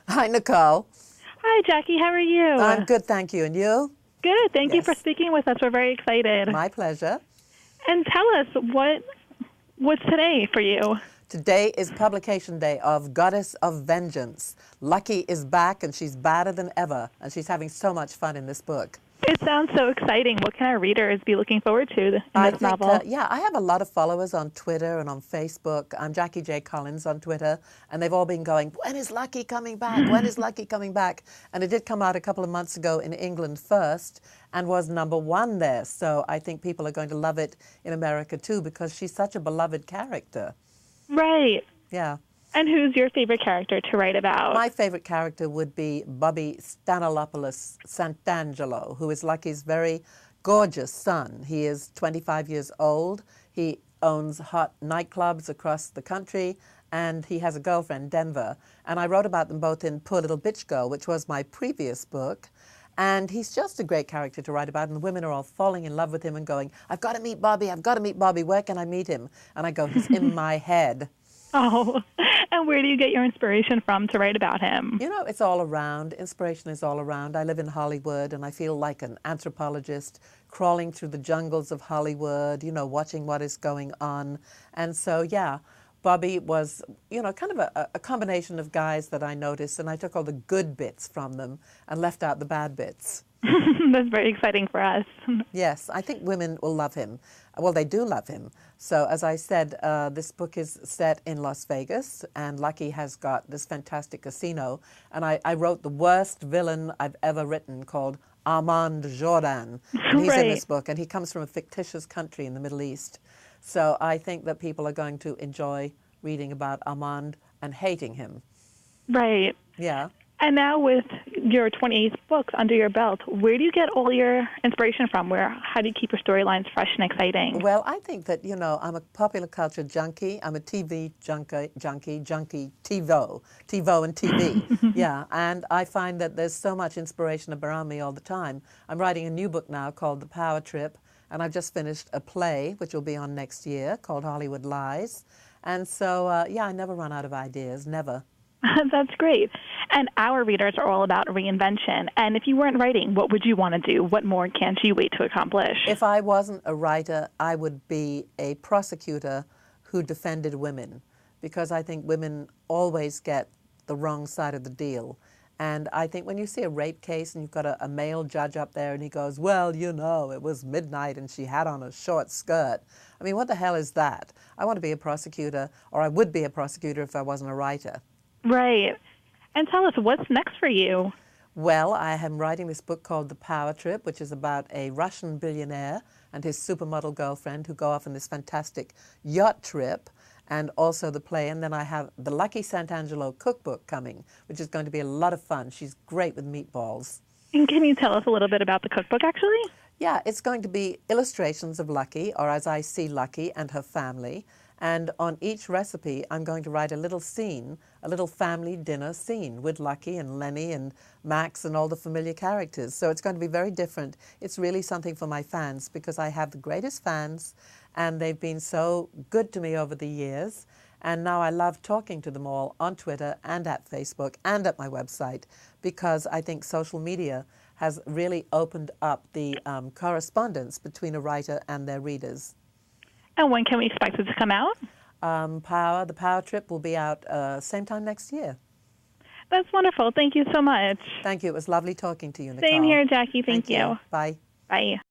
Hi, Nicole. Hi, Jackie. How are I'm you? good, thank you. And you? Good. Thank you for Yes, speaking with us. We're very excited. my pleasure. And tell us what's today for you? Today is publication day of Goddess of Vengeance. Lucky is back and she's badder than ever, and she's having so much fun in this book. It sounds so exciting. What can our readers be looking forward to in I this think, novel? yeah, I have a lot of followers on Twitter and on Facebook. I'm Jackie J. Collins on Twitter, and they've all been going, when is Lucky coming back? When is Lucky coming back? And it did come out a couple of months ago in England first and was #1 there. So I think people are going to love it in America too because she's such a beloved character. Right. Yeah. And who's your favorite character to write about? My favorite character would be Bobby Stanilopoulos Santangelo, who is Lucky's very gorgeous son. He is 25 years old. He owns hot nightclubs across the country, and he has a girlfriend, Denver. And I wrote about them both in Poor Little Bitch Girl, which was my previous book. And he's just a great character to write about, and the women are all falling in love with him and going, I've got to meet Bobby, I've got to meet Bobby, where can I meet him? And I go, he's in my head. Oh, and where do you get your inspiration from to write about him? You know, it's all around. Inspiration is all around. I live in Hollywood, and I feel like an anthropologist crawling through the jungles of Hollywood, you know, watching what is going on. And so, yeah, Bobby was, you know, kind of a combination of guys that I noticed, and I took all the good bits from them and left out the bad bits. That's very exciting for us. Yes, I think women will love him. Well, they do love him. So, as I said, this book is set in Las Vegas, and Lucky has got this fantastic casino. And I wrote the worst villain I've ever written called Armand Jordan. And he's in Right. this book, and he comes from a fictitious country in the Middle East. So, I think that people are going to enjoy reading about Armand and hating him. Right. Yeah. And now with your 28 books under your belt, where do you get all your inspiration from? How do you keep your storylines fresh and exciting? Well, I think that, you know, I'm a popular culture junkie. I'm a TV junkie, TiVo and TV. Yeah, and I find that there's so much inspiration around me all the time. I'm writing a new book now called The Power Trip, and I've just finished a play, which will be on next year, called Hollywood Lies. And so, yeah, I never run out of ideas, never. That's great. And our readers are all about reinvention. And if you weren't writing, what would you want to do? What more can't you wait to accomplish? If I wasn't a writer, I would be a prosecutor who defended women, because I think women always get the wrong side of the deal. And I think when you see a rape case and you've got a male judge up there and he goes, well, you know, it was midnight and she had on a short skirt. I mean, what the hell is that? I want to be a prosecutor, or I would be a prosecutor if I wasn't a writer. Right. And tell us, what's next for you? Well, I am writing this book called The Power Trip, which is about a Russian billionaire and his supermodel girlfriend who go off on this fantastic yacht trip, and also the play. And then I have the Lucky Santangelo cookbook coming, which is going to be a lot of fun. She's great with meatballs. And can you tell us a little bit about the cookbook, actually? Yeah, it's going to be illustrations of Lucky, or as I see Lucky and her family. And on each recipe, I'm going to write a little scene, a little family dinner scene with Lucky and Lenny and Max and all the familiar characters. So it's going to be very different. It's really something for my fans because I have the greatest fans and they've been so good to me over the years. And now I love talking to them all on Twitter and at Facebook and at my website because I think social media has really opened up the correspondence between a writer and their readers. And when can we expect it to come out? The Power Trip will be out same time next year. That's wonderful. Thank you so much. Thank you. It was lovely talking to you, Nicole. Same here, Jackie. Thank you. you. Bye. Bye.